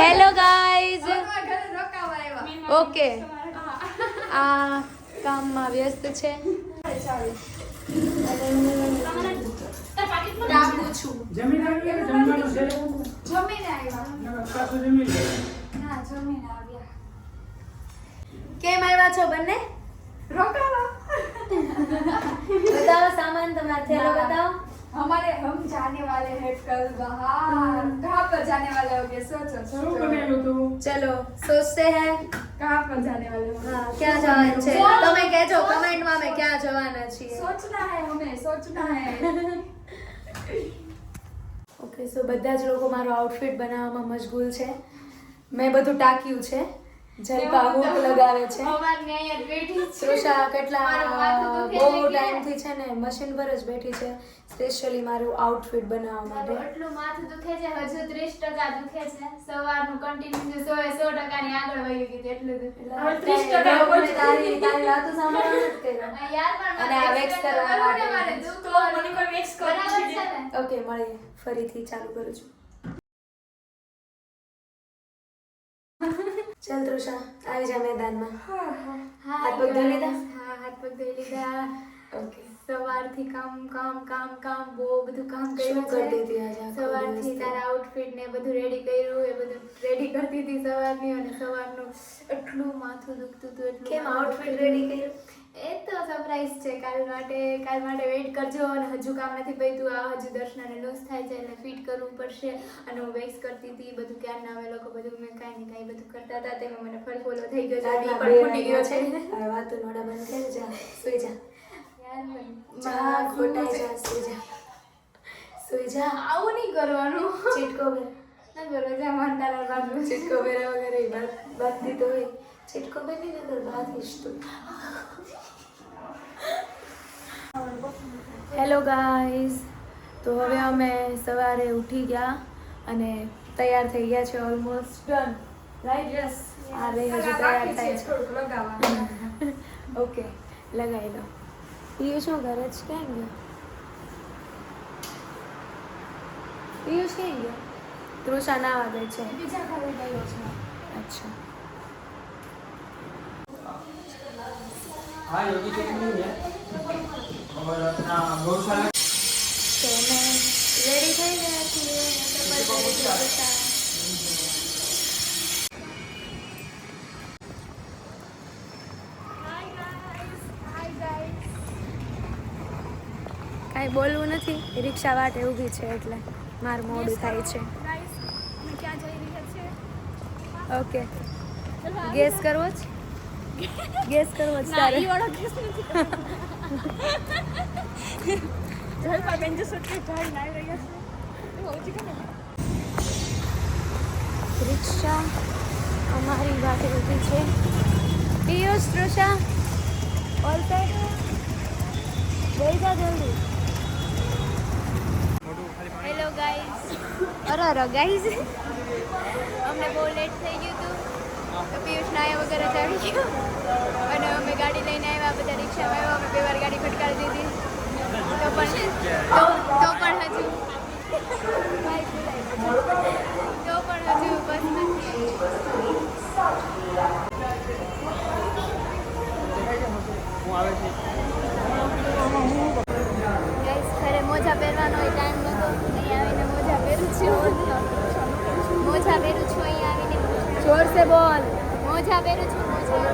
Hello guys. Okay, આ કામમાં વ્યસ્ત છે. કેમ આવ્યા છો બંને? बताओ सामान तुम्हारा थैला बताओ. हमारे हम जाने वाले हैं कल बाहर. कहाँ पर जाने वाले होगे? सोचो चलो सोचते हैं कहाँ पर जाने वाले हो? हाँ क्या जवान છે તમે કહેજો કમેન્ટમાં અમે ક્યાં જવાના છીએ. सोचना है हमें, सोचना है. ઓકે, સો બધા જ લોકો મારો આઉટફિટ બનાવવામાં મશગુલ છે. મેં બધું ટાંક્યું છે. જલપા હુક લગાવે છે. हमारे यहाँ बैठी સુષા કેટલા બહુ ટાઈમથી છે ને મશીન પર જ બેઠી છે સ્પેશિયલી મારું આઉટફિટ બનાવવા માટે. એટલું માથું દુખે છે, હજુ 30% દુખે છે. સવારનું કન્ટિન્યુ 100% ની આગળ વહી ગયું એટલું દુખે. હવે 30% તારી વાતો સાંભળવા નથી કર્યો. યાર પણ અને આ વેક્સ કરવા માટે. મારે દુખ તો મને કોઈ વેક્સ બરાબર કરવું છે ને? ઓકે, મળીએ ફરીથી ચાલુ કરું છું. ચાલ તૃષા, આવી જા મેદાનમાં. હાથ પગ ધોઈ લીધા? હા, હાથ પગ ધોઈ લીધા. ઓકે. સવારથી કામ બહુ બધું કામ શું કર્યું કરતી છે. હતી આજે આખો સવારથી દિવસ? તારા આઉટફિટ ને બધું રેડી કર્યું, એ બધું રેડી કરતી હતી સવારની. અને સવારનું એટલું માથું દુખતું હતું, એટલું કેમ માથું આઉટફિટ દુખતું રેડી હતું. કર્યું? એ તો સરપ્રાઈઝ છે. કાલ માટે વેઇટ કરજો. અને હજુ કામ નથી પત્યું. આ હજુ દર્શનાને લૂઝ થાય છે એટલે ફિટ કરવું પડશે. અને હું વેક્સ કરતી હતી બધું. ક્યારના અમે લોકો બધું મેં કાંઈ ને કાંઈ બધું કરતા હતા. તેમાં મને ફળ ફોલો થઈ ગયો છે. રાતના ઈ પણ 2 ફૂટી ગયો છે. હવે વાતો નોડા બંધ કરી જા, સુઈ જા. યાર મને જા ખોટાઈ જા, સુઈ જા. સુઈ જા. આવું નહીં કરવાનું. ચીટકો બે. ના કરો જા માનતારા બાજુ. ચીટકો બેરા વગેરે બાંધતી તો હોય. ચીટકો બે નહીં નગર બાંધીશ તું. Hello guys. તો હવે અમે સવારે ઉઠી ગયા અને તૈયાર થઈ ગયા છે. Almost done, right? યસ. આ બે હજુ તૈયાર થાય છે. થોડુંક લગાવવાનું. ઓકે, લગાવી લો. પિયુષ શું કરે છે? ક્યાં ગયો પિયુષ? ક્યાં ગયો? તૃષા નાવા ગઈ છે. બીજા ઘરે ગયો છે. અચ્છા. हाँ योगी चेक नहीं है और अपना गौशाला તો અમે રેડી થઈ ગયા છીએ. કાંઈ બોલવું નથી. રિક્ષા વાટે ઊભી છે એટલે મારું મોડું થાય છે. ઓકે, ગેસ કરવો જ? ગેસ કરવો જ તારે? રિક્ષા અમારી વાટે ઊભી છે. પિયુષ, તૃષા, ઓલ સાઈડ બેસી જા જલ્દી. Hello guys. અરે ગાઈઝ, અમને બહુ લેટ થઈ ગયું હતું તો પિયુષ નાયા વગર જ આવી ગયો. અને અમે ગાડી લઈને આવ્યા, બધા રિક્ષામાં આવ્યા. અમે 2 વાર ગાડી ફટકારી દીધી તો પણ હજુ બસ નથી. ગાઈસ, ખરે મોજા પહેરવાનો ટાઈમ નહોતો. અહીં આવીને મોજા પહેરું છું. મોજા પહેરું છું અહીં આવીને. જોર સે બોલ. મોજા પહેરું છું. મોજા.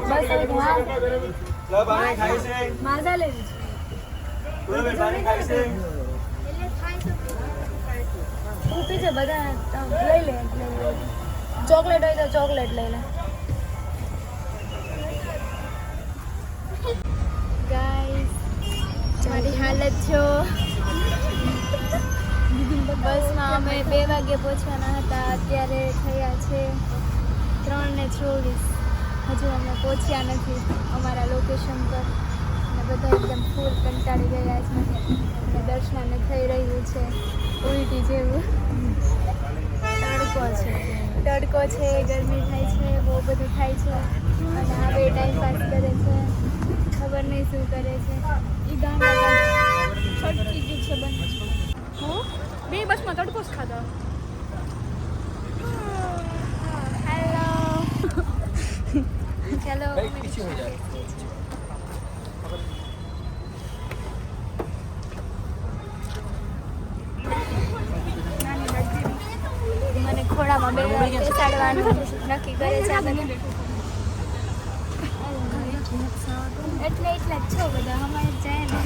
બસ હવે पानी खाई से માઝા લેવી છે. पानी खाई से ઊભી છે બધા. લઈ લે. ચોકલેટ હોય તો ચોકલેટ લઈ લે. ગાઈસ, મારી હાલત જો. બસમાં અમે 2 વાગે પહોંચવાના હતા. અત્યારે થયા છે 3:24. હજુ અમે પહોંચ્યા નથી અમારા લોકેશન પર. અને બધા એકદમ ફૂલ કંટાળી ગયા છે. અને દર્શનાને થઈ રહ્યું છે ઉલટી જેવું. તડકો છે, ગરમી થાય છે, બહુ બધું થાય છે. અને આ બે ટાઈમ પાસ કરે છે. ખબર નહીં શું કરે છે. ઈ ગાંડા છટકી ગયું છે બંને. હું બે બસમાં તડકો જ ખાધો. હેલો. ચલો મને ખોળામાં બેસાડવાનું નક્કી કરે છે આ બધા. એટલે એટલા જ છો બધા અમારે જાય ને.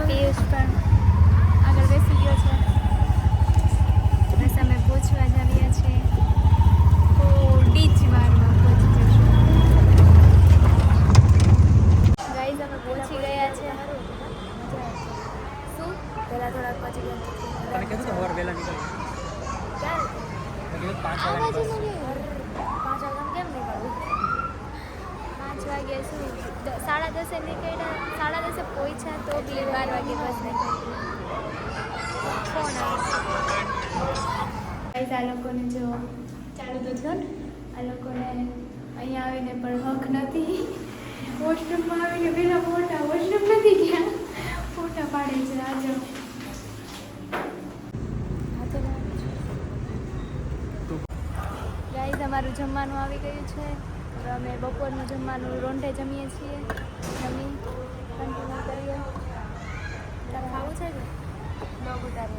પિયુષ પણ આગળ બેસી ગયો છે. બસ અમે પહોંચવા જ આવ્યા છીએ. થોડી જ વારમાં પહોંચી જશું. ગાઈઝ અમે પહોંચી ગયા છે. શું પહેલાં થોડાક પહોંચી ગયા. તને કીધું તો સવાર વહેલા નીકળ. ક્યારે? મેં કીધું 5 આ વાગે બાજુ નથી. 5 વાગ્યા કેમ નીકળવું? 5 વાગે શું 10:30 નીકળ્યા. 10:30 પહોંચ્યા તો બી 12 વાગે બસ નીકળી. ફોન આવ્યો. આ લોકોને જો ચાલુ તો છો ને, આ લોકોને અહીંયા આવીને પણ હક નથી. વોશરૂમમાં આવીને પેલા ફોટા વોશરૂમ નથી ગયા, ફોટા પાડે છે. આ જો ગાઈઝ અમારું જમવાનું આવી ગયું છે. હવે અમે બપોરનું જમવાનું રોંઢે જમીએ છીએ. જમી કન્ટિન્યુ કરીએ. તારે ખાવું છે ને?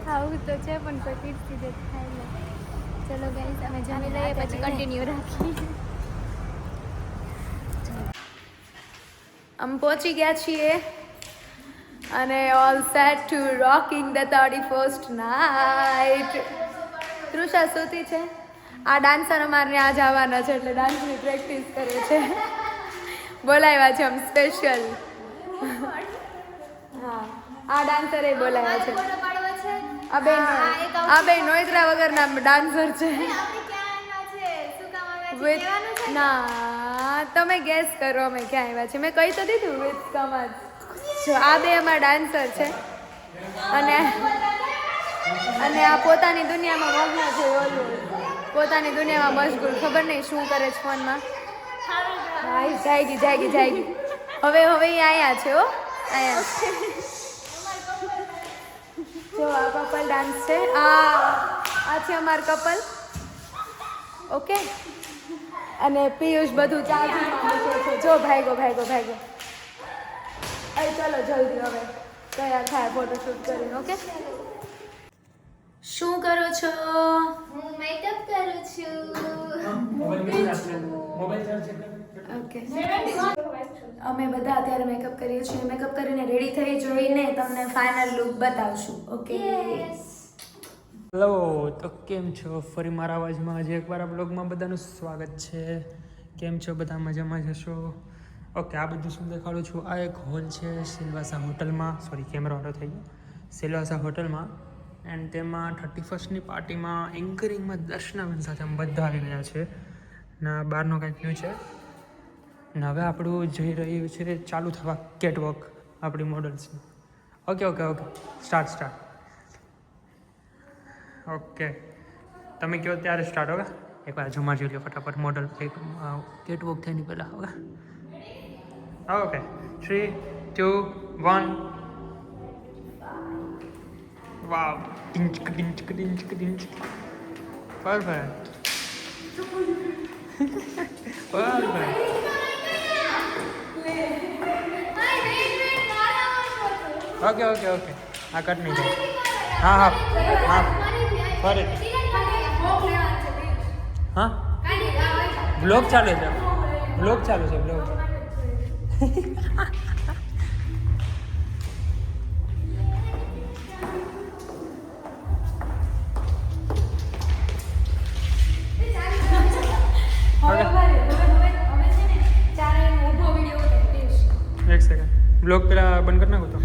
ખાવું તો છે પણ કોઈ પીરસી દે ખાઈ લે. ચલો ગાઈઝ અમે જમી લઈએ પછી કન્ટિન્યુ રાખીએ. અમે પહોંચી ગયા છીએ અને all set to rocking the 31st night. Trisha સૂતી છે. આ ડાન્સર અમારે આજ આવવાના છે એટલે ડાન્સની પ્રેક્ટિસ કરે છે. બોલાવ્યા છે આમ સ્પેશિયલ. હા આ ડાન્સરે બોલાવ્યા છે. આ બે નોઈત્રા વગરના ડાન્સર છે. ના તમે ગેસ કરો અમે ક્યાં આવ્યા છે. મેં કહી તો દીધું વિથ કમર. જો આ બે અમારા ડાન્સર છે અને આ પોતાની દુનિયામાં મગ્ન છે. ઓલું પોતાની દુનિયામાં મશગુલ. ખબર નહીં શું કરે છે ફોનમાં. જાયગી હવે એ આયા છે. હો આયા છે. જો આ કપલ ડાન્સ છે. આ છે અમાર કપલ. ઓકે અને પિયુષ બધું ચાર્જિંગમાં મૂકે છે. જો ભાઈગો અરે ચલો જલ્દી હવે તૈયાર થાય ફોટોશૂટ કરીને. ઓકે શું કરો છો? હું મેકઅપ કરું છું. ઓકે અમે બધા અત્યારે મેકઅપ કરીએ છીએ. મેકઅપ કરીને રેડી થઈ જોઈને તમને ફાઇનલ લુક બતાવશું. ઓકે હેલો, તો કેમ છો? ફરી મારા અવાજમાં આજે એકવાર આ બ્લોગમાં બધાનું સ્વાગત છે. કેમ છો બધા? મજામાં જશો? ઓકે આ બધું શું દેખાડું છું. આ એક હોલ છે સિલવાસા હોટલમાં. સોરી કેમેરાવાળો થઈ ગયો. સિલવાસા હોટલમાં એન્ડ તેમાં 31સ્ટની પાર્ટીમાં એન્કરિંગમાં દર્શનાબેન સાથે અમે બધા આવી ગયા છે. ના બહારનો કંઈક વ્યૂ છે ને હવે આપણું જઈ રહ્યું છે ચાલુ થવા કેટવોક આપણી મોડલ્સનું. Okay start. ઓકે તમે કહો ત્યારે સ્ટાર્ટ. હવે એકવાર જમા જોઈ લો ફટાફટ. મોડલ કેટવોક થઈને પહેલાં હવે ઓકે 3, 2, 1. વાવ ડિંચક. પરફેક્ટ. ઓકે આ કટ નહીં થાય. હા ફરી. હા બ્લોગ ચાલુ છે. એક સેકન્ડ બ્લોગ પેલા બંધ કરી નાખો તો.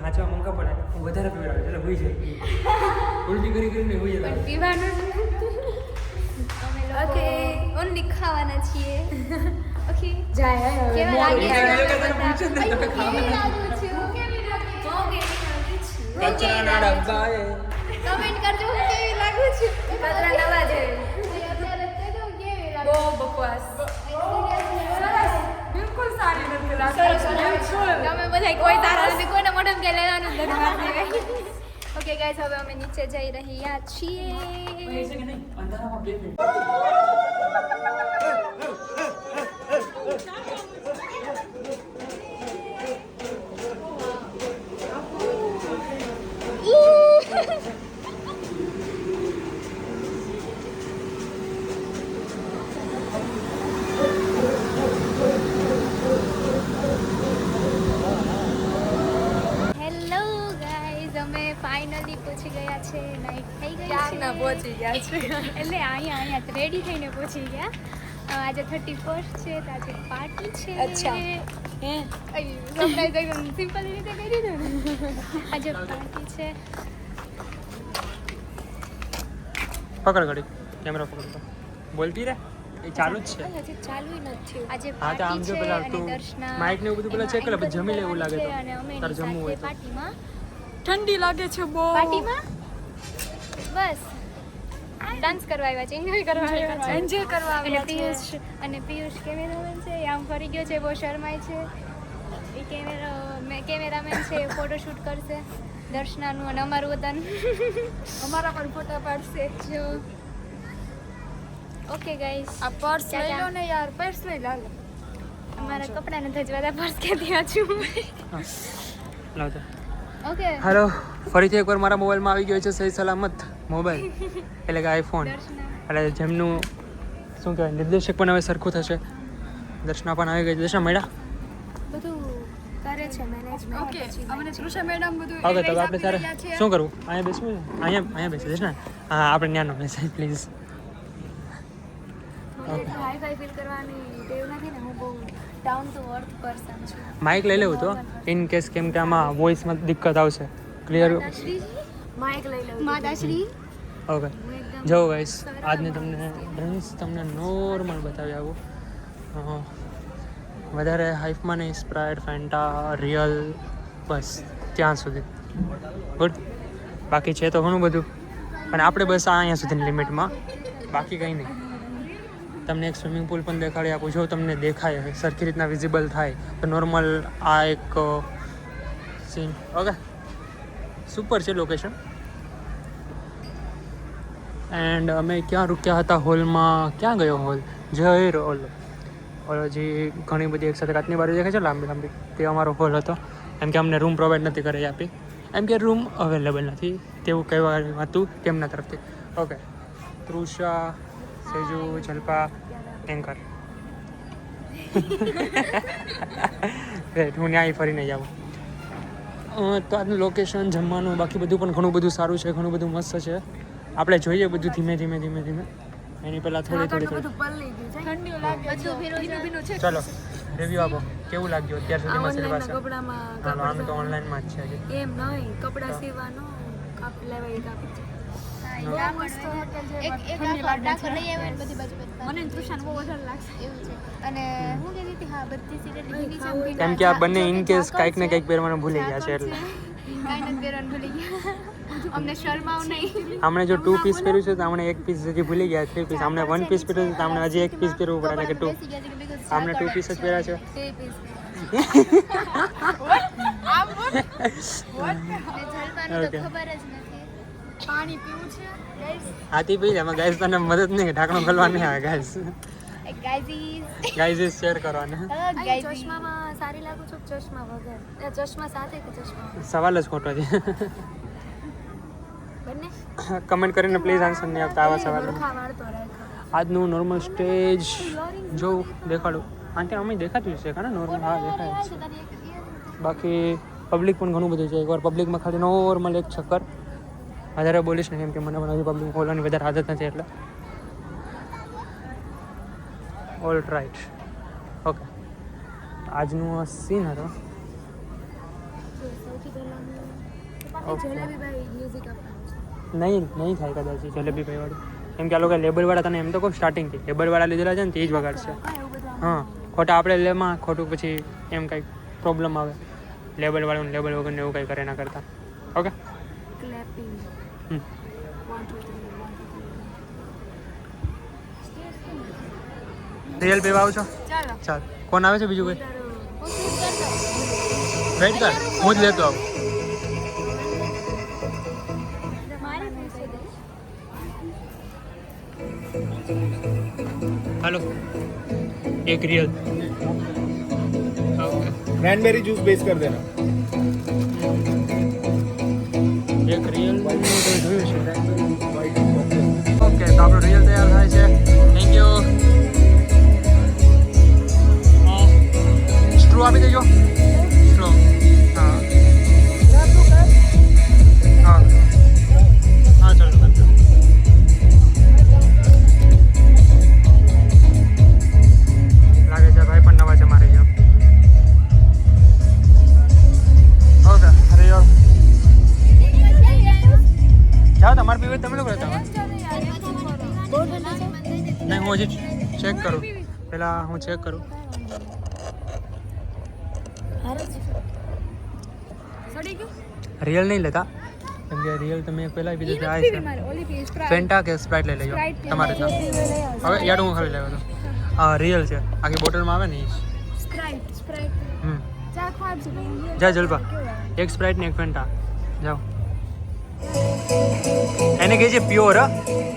નાચવા મંકા પડે હું વધારે પીવડાવે એટલે હોઈ જાય ઉલટી કરીને હોઈ જાય પણ પીવાનું જ નથી. અમે લોકો ઓકે. ઓનલી ખાવાના છીએ. ઓકે જાય હવે. કેવા લાગે છે મોડું. તમે બધા? પૂછે ને તમે કેવી લાગુ છું? કેવી લાગુ છું? કચરાના ડબ્બાએ કમેન્ટ કરજો હું કેવી લાગુ છું. કતરા નવા છે. અત્યારે જ કહી દઉં કેવી લાગુ બહુ બકવાસ. બિલકુલ સારી નથી સરસ લાગતી. તમે બધા કોઈ તારા નથી કોઈને મોઢમ કે લેવાનું જ નથી. ઓકે ગાઈસ હવે અમે નીચે જઈ રહ્યા છીએ. છે કે નહીં અંધારામાં 2 મિનિટ હેલો ગાઈઝ અમે ફાઇનલી પહોંચી ગયા છે. નાઈટ થઈ ગઈ ક્યારના છે. પહોંચી ગયા છે. એટલે અહીંયા રેડી થઈને પહોંચી ગયા. આજે 31st છે તો આજે પાર્ટી છે. અચ્છા. હે સરપ્રાઈઝ એકદમ સિમ્પલ રીતે કરી દીધું ને. આજે પાર્ટી છે. પકડ ઘડી કેમેરા પકડ તો બોલતી રહે એ ચાલુ જ છે હજી ચાલુ નથી. આજે હા તો આમ પાર્ટી જો છે પેલા અને તું દર્શના માઇક ને એવું બધું પેલા ચેક કરે પછી જમી લે એવું લાગે તો અને અમે તારે જમવું હોય તો પાર્ટીમાં ઠંડી લાગે છે બહુ. પાર્ટીમાં બસ ડાન્સ કરવા આવ્યા છે, એન્જોય કરવા આવ્યા છે. એન્જોય કરવા અને આવ્યા છે. પિયુષ કેમેરામેન છે, એ આમ ફરી ગયો છે, બહુ શરમાય છે. એ કેમેરામેન છે, એ ફોટોશૂટ કરશે દર્શનાનું અને અમારું વતન અમારા પણ ફોટા પાડશે. જો ઓકે ગાઈસ આ પર્સ લઈ લો ને યાર, પર્સ લઈ લો. અમારા કપડાને ધજવાતા પર્સ ક્યાંથી છું. લાવતો ઓકે હાલો ફરીથી એકવાર મારા મોબાઈલમાં આવી ગયો છે સહી સલામત મોબાઈલ એટલે કે આઈફોન દર્શના એટલે જેમનું શું કહેવાય નિર્દેશક પણ હવે સરખું થશે. દર્શના પણ આવી ગઈ. દર્શના મળ્યા બધું કરે છે મેનેજમેન્ટ. ઓકે અમને તૃષા મેડમ બધું હવે તો advice આપણે આપી તારે રહ્યા છે. શું કરવું અહીંયા બેસવું છે અહીંયા બેસી દર્શના હા આપણે ત્યાંનો મેસેજ પ્લીઝ. મને એટલું હાઈ ફાઈ ફીલ કરવાની ટેવ નથી ને. હું બહુ ડાઉન ટુ અર્થ પર્સન છું. માઇક લઈ લેવું તો ઇન કેસ કેમ કે આમાં વોઇસમાં દિક્કત આવશે ક્લિયર. માઇક લઈ લો. માતાશ્રી ઓકે જો ગાઈસ આજને ડ્રિંક્સ તમને નોર્મલ બતાવી આવું વધારે હાઈફમાં નહીં. સ્પ્રાઇટ ફેન્ટા રિયલ બસ ત્યાં સુધી ગુડ. બાકી છે તો ઘણું બધું પણ આપણે બસ અહીંયા સુધીની લિમિટમાં બાકી કંઈ નહીં. તમને એક સ્વિમિંગ પુલ પણ દેખાડી આપું જો તમને દેખાય સરખી રીતના વિઝિબલ થાય તો નોર્મલ આ એક સીન. ઓકે સુપર છે લોકેશન. એન્ડ અમે ક્યાં રૂક્યા હતા હોલમાં. ક્યાં ગયો હોલ? જય ઓલો જે ઘણી બધી એકસાથે રાતની બાજુ દેખાય છે લાંબી લાંબી તે અમારો હોલ હતો. એમ કે અમને રૂમ પ્રોવાઈડ નથી કરી આપી એમ કે રૂમ અવેલેબલ નથી તેવું કહેવાનું હતું તેમના તરફથી. ઓકે તૃષા સેજુ જલ્પા એન્કર હું ન્યાય ફરીને જાઉં તો આજનું લોકેશન જમવાનું બાકી બધું પણ ઘણું બધું સારું છે, ઘણું બધું મસ્ત છે. આપણે જોઈએ બધું ધીમે ધીમે એની પહેલાં થોડી બધું પલળી ગયું છે. ઠંડી લાગે છે. બધું ભીનું ભીનું છે. ચલો રિવ્યુ આપો કેવું લાગ્યું અત્યાર સુધીમાં ઓનલાઈનના સિલેબસ. કપડામાં હાલો આમ તો ઓનલાઈનમાં જ છે હજી. એમ નહીં કપડા સીવાનો કાપી લેવાય કાપી છે. એક ડાકો લઈ આવ્યો ને બધી બાજુ બધા. મને તૃષાને બહુ વધારે લાગશે. એવું છે. અને હું કહેતી હતી હા બધી સીટ લીધી છે. કેમ કે આ બંને ઇન કેસ કાંઈક ને કંઈક પહેરવાનું ભૂલી ગયા છે એટલે કાંઈ નથી પહેરવાનું ભૂલી ગયા. અમને શરમાવ નહીં. આમણે જો 2 પીસ પહેર્યું છે તો આમણે 1 પીસ હજી ભૂલી ગયા. 3 પીસ આમણે 1 પીસ પહેર્યું છે તો આમણે હજી 1 પીસ પહેરવું પડે એટલે કે 2. બેસી ગયા છે કે because આમને 2 પીસ જ પહેર્યા છે. તે પીસ જલપાનું તો Okay. ખબર જ નથી. પાણી પીવું છે guys? હાથી પી એમાં ગાઈસ તને મદદ નહીં ઢાંકણું ખોલવા નહીં આવે ગાઈસ. ગાઈસ શેર કરવાને અહીં ગાઈઝ ચશ્મામાં સારી લાગુ છું કે ચશ્મા વગર? ચશ્મા સાથે કે ચશ્મા સવાલ જ ખોટો છે. બંને? કમેન્ટ કરીને પ્લીઝ આન્સર નહીં આપતા આવા સવાલ. ઓળખા વાળતો રાખ્યો. આજનું નોર્મલ સ્ટેજ જો દેખાડું આંટી અમે દેખાતું જ છે કાને નોર્મલ. હા દેખાય જ છે. બાકી પબ્લિક પણ ઘણું બધું છે. એકવાર પબ્લિકમાં ખાલી નોર્મલ એક ચક્કર વધારે બોલીશ ને કેમ કે મને પણ હજી પબ્લિક બોલવાની વધારે આદત નથી એટલે ઓલ રાઈટ. ઓકે આજનું આ સીન હતો. સૌથી નહીં થાય કદાચ જલેબી ભાઈવાળું, કેમ કે આ લોકો લેબલવાળા તને એમ તો કહું સ્ટાર્ટિંગથી લેબલવાળા લીધેલા છે ને તે જ વગાડશે. હા, ખોટા આપણે લેમાં ખોટું પછી એમ કંઈક પ્રોબ્લેમ આવે. લેબલવાળું લેબલ વગરને એવું કંઈ કરે ના કરતા. ઓકે રિયલ પીવા આવો છો? ચાલ. કોણ આવે છે બીજું કોઈ? વેઇટ કર, હું જ લેતો આવું. हेलो एक रियल क्रैनबेरी जूस बेस कर देना. એક રિયલ જોયું છે. ઓકે તો આપણું રિયલ તૈયાર થાય છે. Thank you. સ્ટ્રો આપી દેજો. સ્ટ્રો હા હા હા ચાલો. લાગે છે ભાઈ પણ નવા છે મારે જેમ. ઓકે રિયલ જાઓ તમારે પીવે તમે લોકો રહેતા નહીં. હું હજી ચેક કરું, પહેલાં હું ચેક કરું. રિયલ નહીં લેતા કેમ કે રિયલ તમે પહેલાં પીધું છે. આ છે ફેન્ટા કે સ્પ્રાઇટ લઈ લેજો તમારે તો. હવે યાર હું ખાલી લેવા તો હા રિયલ છે આખી બોટલમાં આવે ને. જા જલપા એક સ્પ્રાઇટ ને એક ફેન્ટા જાઓ. એને કહે છે pure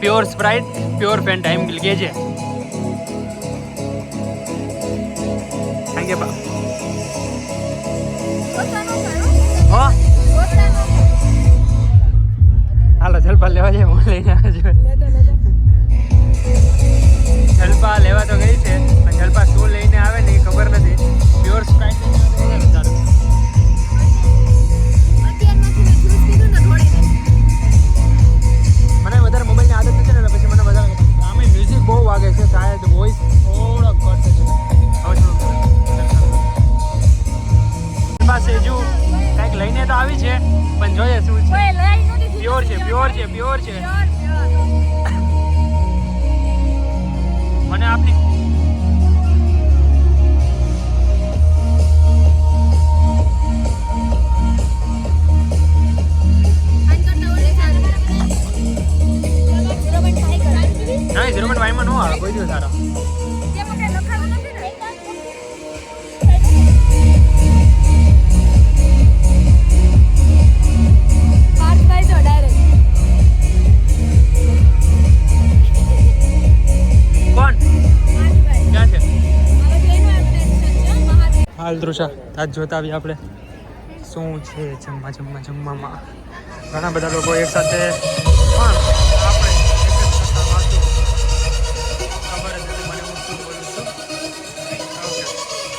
pure Sprite pure Fanta એમ કહે છે. થેન્ક યુ બા. હા હાલો જલપા લેવા જાય, હું લઈને આવજો. જલપા લેવા તો ગઈ છે પણ જલપા શું લઈને આવે ને એ ખબર નથી. પ્યોર સ્પ્રાઇટ લઈને આવે મને વધારે મોબાઈલની આદત નથી ને પછી મને વધારે આમે મ્યુઝિક બહુ વાગે છે. શાયદ વોઇસ થોડોક કટ છે. પાસે જો કંઈક લઈને તો આવી છે પણ જોઈએ શું છે. પ્યોર છે પ્યોર છે પ્યોર છે. મને આપની નહીં 0.5 માં નો આવે કોઈ દિવસ સારો. કોણ ક્યાં છે? હાલ તૃષા આજ જોતા આવીએ આપણે શું છે જમવામાં. ઘણા બધા લોકો એક સાથે પણ આપણે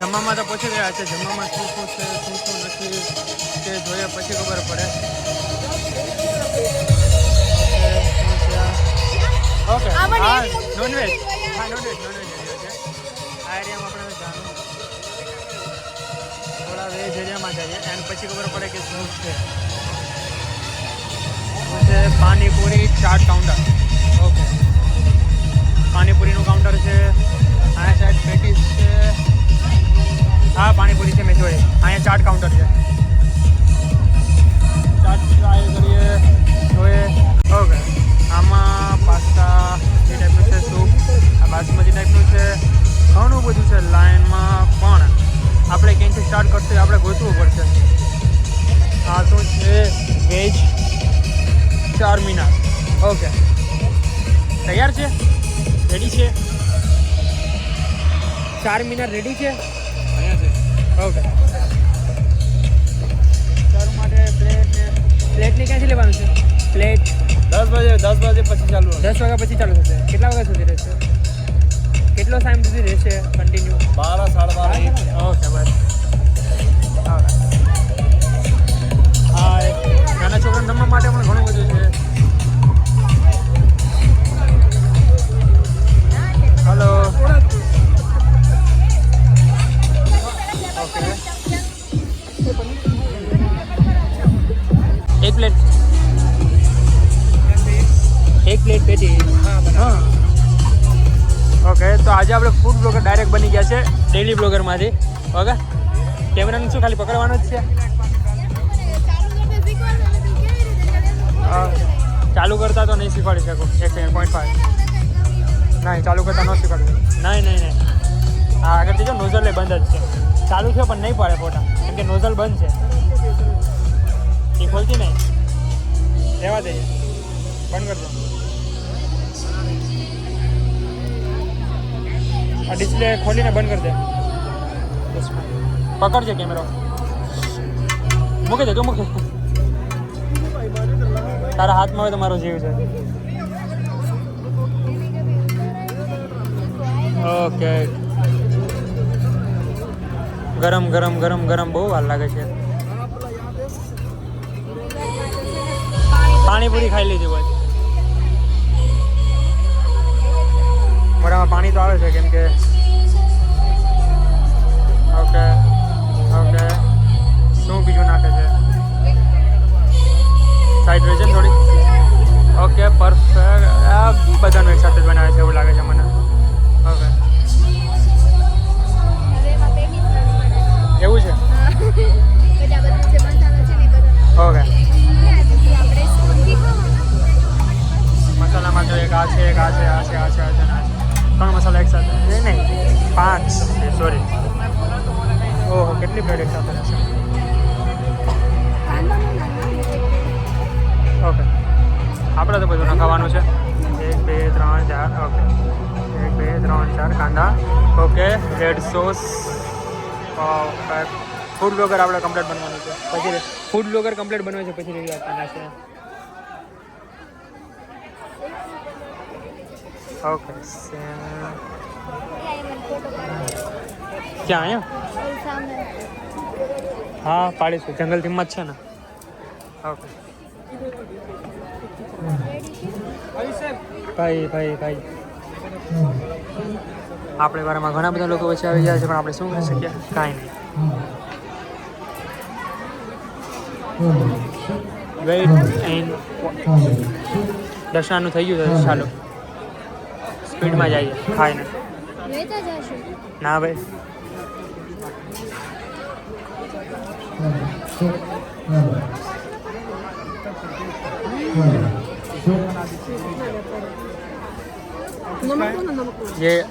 જમવામાં તો પૂછી રહ્યા છે. જમવામાં શું શું છે શું શું નથી તે જોઈએ પછી ખબર પડે. ઓકે હા નોનવેજ હા નોનવેજ છે. આ એરિયામાં આપણે જાણવું થોડા વેજ એરિયામાં જઈએ અને પછી ખબર પડે કે શું છે. પાણીપુરી ચાટ કાઉન્ટર. ઓકે પાણીપુરીનું કાઉન્ટર છે. આ સાઈડ પેટીસ છે. હા પાણીપુરી છે મેં જોઈએ. અહીંયા ચાટ કાઉન્ટર છે. ચાટ ટ્રાય કરીએ જોઈએ. ઓકે આમાં પાસ્તા એ ટાઈપનું છે. સૂપ આ બાસમતી ટાઈપનું છે. ઘણું બધું છે લાઈનમાં પણ આપણે ક્યાંથી સ્ટાર્ટ કરશું આપણે ગોતવું પડશે. આ શું છે વેજ ચારમીનાર. ઓકે તૈયાર છે રેડી છે. ચારમીનાર રેડી છે. ઓકે તારું માટે પ્લેટને ક્યાંથી લેવાનું છે? પ્લેટ 10 વાગે પછી ચાલુ 10 વાગ્યા પછી ચાલુ થશે. કેટલા વાગ્યા સુધી રહેશે? કેટલો ટાઈમ સુધી રહેશે કન્ટિન્યુ? 12 12:30. ઓકે બસ હા નાના છોકરાને જમવા માટે પણ ઘણું બધું છે. હલો ઓકે एक प्लेट पेटी हाँ ओके तो आज આપણે ફૂડ બ્લોગર ડાયરેક્ટ બની ગયા છે ડેલી બ્લોગરમાંથી ઓકે કેમેરાનું શું ખાલી પકડવાનું જ છે ચાલુ કરતા તો નહીં શીખવાડી શકું 1 સેકન્ડ 0.5 નહીં ચાલુ કરતા ન શીખવાડી નહીં હા આગળથી જો નોઝલ એ બંધ જ છે ચાલુ થયો પણ નહીં પડે ફોટા કેમ કે નોઝલ બંધ છે એ ખોલતી નહીં રહેવા દઈએ બંધ કરી દો આ ડિસ્પ્લે ખોલીને બંધ કરી દે પકડજે કેમેરો મૂકી દે તું મૂકી તારા હાથમાં હોય તો મારો જીવ છે ઓકે ગરમ ગરમ ગરમ ગરમ બહુ વાર લાગે છે પાણીપુરી ખાઈ લીધી હોય મોઢામાં પાણી તો આવે છે કેમ કે ઓકે ઓકે શું બીજું નાખે છે સાઈડ રહેશે થોડી ઓકે પરફેક્ટ આ બધાનું એક સાથે જ બનાવે છે એવું લાગે છે મને ઓકે એવું છે ઓકે મસાલામાં તો એક આ છે એક આ છે આ છે આ છે આ છે ત્રણ મસાલા એક સાથે નહીં 5 છે સોરી ઓહો કેટલી પ્લેટ એક સાથે રહેશે ઓકે આપણે તો બધું ખાવાનું છે 1 2 3 4 ઓકે 1 2 3 4 કાંદા okay red sauce food blogger આપણે કમ્પ્લીટ બનવાનું છે પછી ફૂડ બ્લોગર કમ્પ્લીટ બનવાનું છે પછી રિવ્યુ આપવાના છે ઓકે ક્યાં અહીંયા હા પાડીશું જંગલ થીમમાં જ છે ને ઓકે ભાઈ આપણે વારામાં ઘણા બધા લોકો વચ્ચે આવી જાય છે પણ આપણે શું કરી શકીએ કાંઈ નહીં વેઇટ એન્ડ દર્શનાનું થઈ ગયું છે ચાલો સ્પીડમાં જઈએ ખાઈને ના ભાઈ ये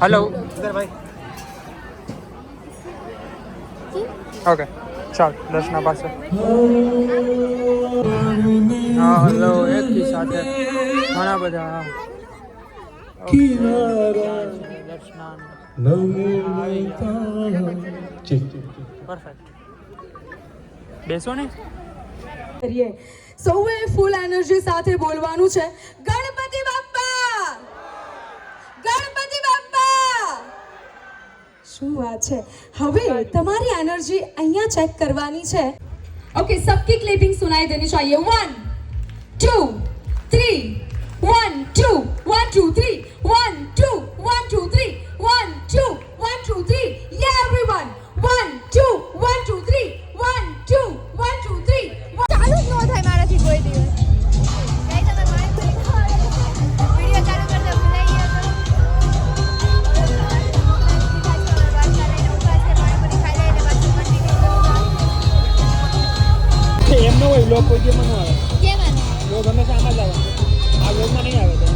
हेलो ओके चल दर्शना पास हाँ हेलो एक ही साथ घना बधा दर्शना પરફેક્ટ બેસો ને કરીએ સૌએ ફૂલ એનર્જી સાથે બોલવાનું છે ગણપતિ બાપ્પા શું વાત છે હવે તમારી એનર્જી અહીંયા ચેક કરવાની છે ओके सबकी क्लिपिंग सुनाई देनी चाहिए 1 2 3 1 2 1 2 3 1 2 1 2 3 1 2 1 2 3 yeah everyone 1 2 1 2 3 1 2 1 2 3 ચાલુ જ ન થાય મારાથી કોઈ દિવસ કઈ તમે મારી વિડિયો ચાલુ કરતા ભૂલાઈ ગયા તો એમનો હોય બ્લોગ કોઈ દિવસ ન આવે કેમ આને બ્લોગ હંમેશા આમાં જ આવે આ બ્લોગમાં નહીં આવે તો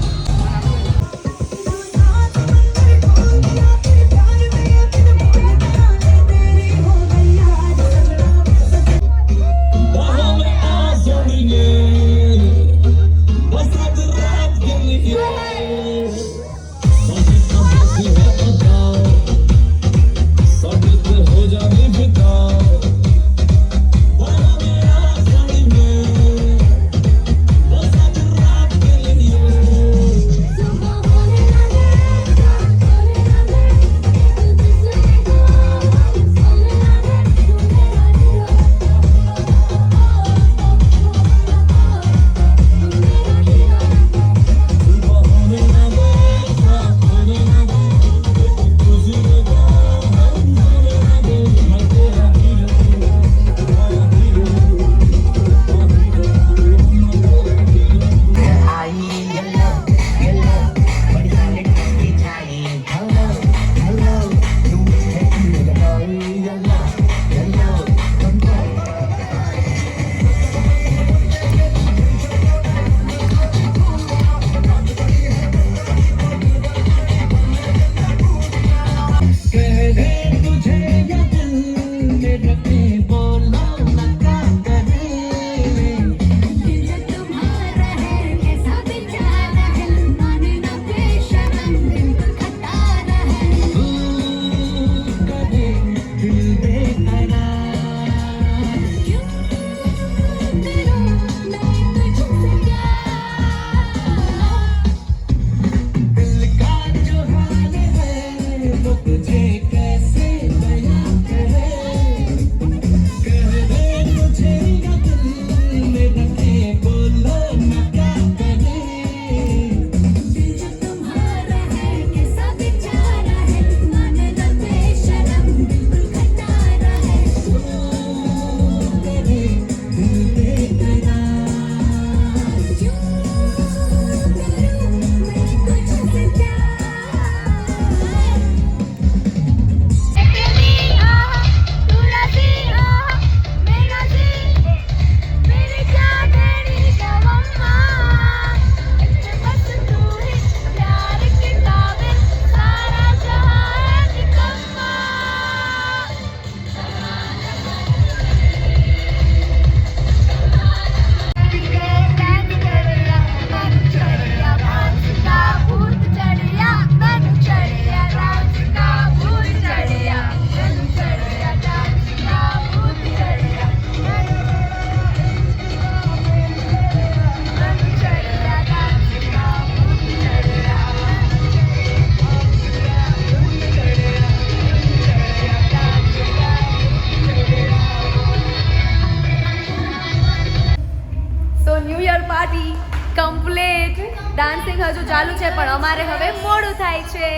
હજુ ચાલુ છે પણ અમારે હવે મોડું થાય છે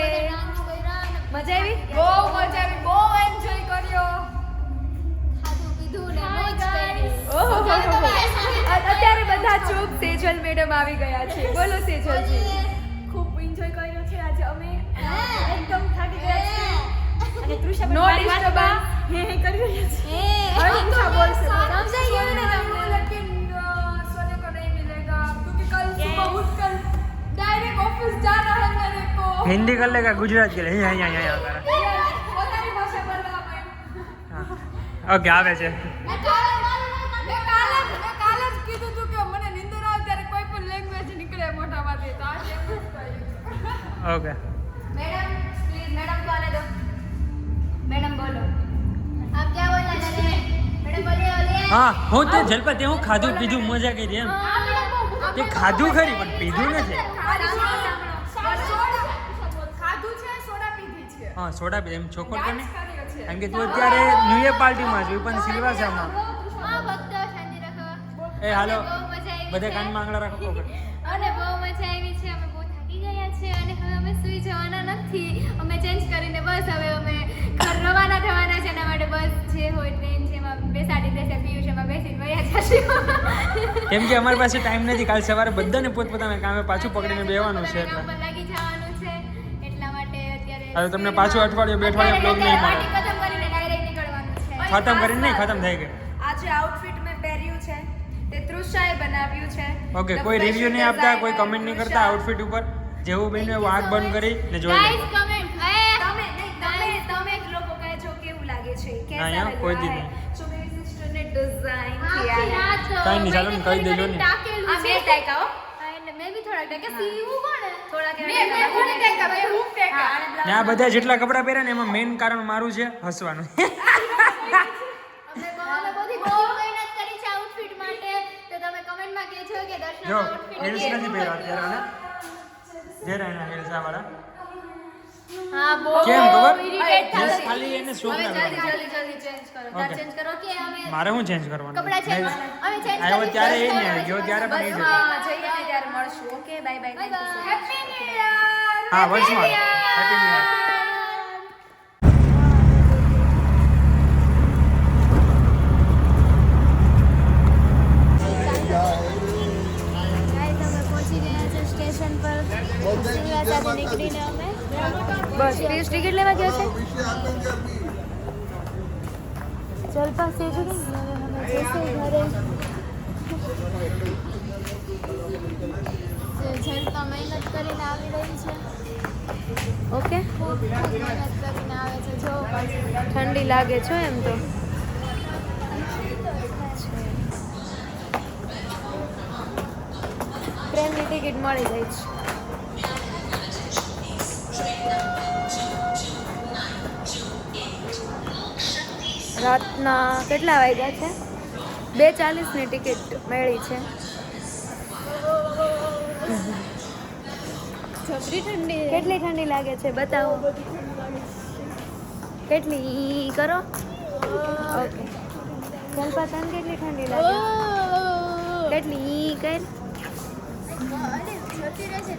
મજા આવી બહુ મજા આવી, બહુ એન્જોય કર્યો. ઓહો અત્યારે બધા ચૂપ સેજલ મેડમ આવી ગયા છે બોલો સેજલજી ખૂબ એન્જોય કર્યો છે આજે અમે. એકદમ થાકી ગયા છીએ. અને તૃષા નો ડિસ્ટર્બન્સ હે હે કરી રહ્યા છે. હવે તૃષા બોલશે समझाई गया ना हमको, लेकिन सोने को नहीं मिलेगा क्योंकि कल सुबह उठकर डायरेक्ट ऑफिस जाना है मेरे को. हिंदी कर लेगा गुजरात के लिए यहाँ પોતાની ભાષા બોલવા માંડ. ઓકે આવે છે મેં કાલે જ કીધું તું કે મને નીંદર આવે ત્યારે કોઈ પણ લેંગ્વેજ નીકળે મોઢામાંથી, તો આજે એમ જ થયું. ઓકે मैडम प्लीज मैडम को आने दो मैडम बोलो आप क्या बोलना चाहते हैं मैडम बोलिए बोलिए હા હું તે જલપા તે હું ખાધું પીધું મજા કરી એમ તે ખાધું ખરી પણ પીધું નથી ખાધું છે, સોડા પીધી છે. હા સોડા પી એમ ચોખ્ખો કે નહીં ખાધું છે. કારણ કે તું અત્યારે ન્યુ યર પાર્ટીમાં છું પણ સિલવાસામાં હા ભક્ત શાંતિ રાખો એ હાલો બહુ મજા આવી બધે છે. કાનમાં આંગળા રાખો પકડ. અને બહુ મજા આવી છે અમે બહુ થાકી ગયા છે અને હવે અમે સૂઈ જવાના નથી અમે ચેન્જ કરીને બસ હવે અમે ઘર રવાના થવાના છે એના માટે બસ જે હોય ટ્રેન છે એમાં બેસાડી દેશે પિયુષ એમાં બેસીને વયા જશે કેમ કે અમારી પાસે ટાઈમ નથી કાલ સવારે બધાને પોતપોતાના કામે પાછું પકડીને બેવાનું છે એટલે કામ પર લાગી જવાનું છે એટલા માટે અત્યારે હવે તમને પાછું અઠવાડિયું બે અઠવાડિયા બ્લોગ નહીં મળે પાર્ટી ખતમ કરીને ડાયરેક્ટ નીકળવાનું છે ખતમ કરીને નહીં ખતમ થઈ ગઈ આજે આઉટફિટ મેં પહેર્યું છે તે તૃષાએ બનાવ્યું છે ઓકે The કોઈ fashion રિવ્યુ નહીં આપતા કોઈ designer કમેન્ટ નહીં તૃષા. કરતા આઉટફિટ ઉપર જેવું બન્યું એવું આંખ બંધ કરી ને જોઈ ગાઈસ લો કમેન્ટ તમે જ લોકો કહેજો કેવું લાગે છે હા, યાર, કેસા કોઈ લગ દી रहा है जो मेरी सिस्टर ने डिजाइन આખી किया है રાત કાંઈ નહીં, ચાલો ને, કહી દેજો ને. ટાકેલું આ છે બે ટાઈકા હો મેં બી થોડા ટાકે સીવું કોણે થોડા કે મેં કોને ટેકા ભાઈ, હું ટેકા. ને આ બધા જેટલા કપડાં પહેર્યા ને એમાં મેઇન કારણ મારું છે હસવાનું અમે બધી બહુ મહેનત કરી છે આઉટફિટ માટે તો તમે કમેન્ટમાં કહેજો કે દર્શન જો આઉટફિટ હિલ્સ નથી પહેર્યા અત્યારે આને જે રહ્યા હિલ્સ આ વાળા હા બહુ કેમ ખબર irritate થાય Just છે. ખાલી એને શોખ હવે ના જલ્દી કરવા. જલ્દી ચેન્જ કરો Okay. તાર ચેન્જ કરો કે અમે મારે શું ચેન્જ કરવાનું કપડાં change નહીં. અમે change આવ્યો કરી ત્યારે એ દઈશું. નહીં આવી ગયો ત્યારે પણ એ જ હતો. હા જઈએ ને ત્યારે મળશું okay bye bye Bye bye. Happy new year. હા વર્ષમાં હેપી ન્યુ યર ગાઈસ અમે પહોંચી ગયા છે સ્ટેશન પર સિલવાસાથી નીકળીને અમે બસ 30 ટિકિટ લેવા ગયો છે જલપા સેજુ હવે અમે જઈશું ઘરે જલપા મહેનત કરીને આવી રહી છે ઓકે ખૂબ મહેનત કરીને આવે છે જો પાછી ઠંડી લાગે છે એમ તો ટ્રેનની ટિકિટ મળી જાય છે રાતના કેટલા વાગ્યા છે 2:40ની ટિકિટ મળી છે જબરી ઠંડી કેટલી ઠંડી લાગે છે બતાવો કેટલી કરો ઓકે જલપા તને કેટલી ઠંડી લાગે કેટલી કર જતી રહેશે